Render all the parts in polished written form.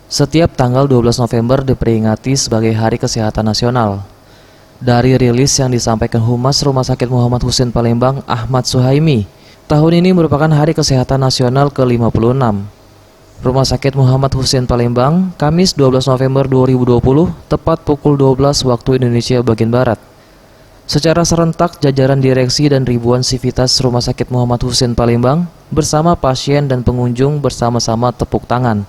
Setiap tanggal 12 November diperingati sebagai Hari Kesehatan Nasional. Dari rilis yang disampaikan Humas Rumah Sakit Muhammad Husin Palembang, Ahmad Suhaimi, tahun ini merupakan Hari Kesehatan Nasional ke-56. Rumah Sakit Muhammad Husin Palembang, Kamis 12 November 2020, tepat pukul 12 waktu Indonesia bagian Barat. Secara serentak, jajaran direksi dan ribuan sivitas Rumah Sakit Muhammad Husin Palembang bersama pasien dan pengunjung bersama-sama tepuk tangan.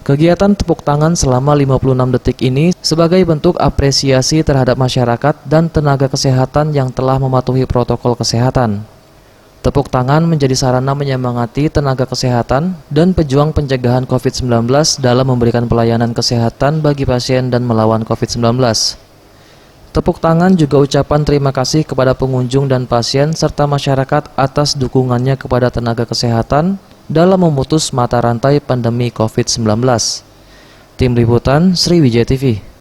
Kegiatan tepuk tangan selama 56 detik ini sebagai bentuk apresiasi terhadap masyarakat dan tenaga kesehatan yang telah mematuhi protokol kesehatan. Tepuk tangan menjadi sarana menyemangati tenaga kesehatan dan pejuang pencegahan COVID-19 dalam memberikan pelayanan kesehatan bagi pasien dan melawan COVID-19. Tepuk tangan juga ucapan terima kasih kepada pengunjung dan pasien serta masyarakat atas dukungannya kepada tenaga kesehatan dalam memutus mata rantai pandemi COVID-19. Tim Liputan Sriwijaya TV.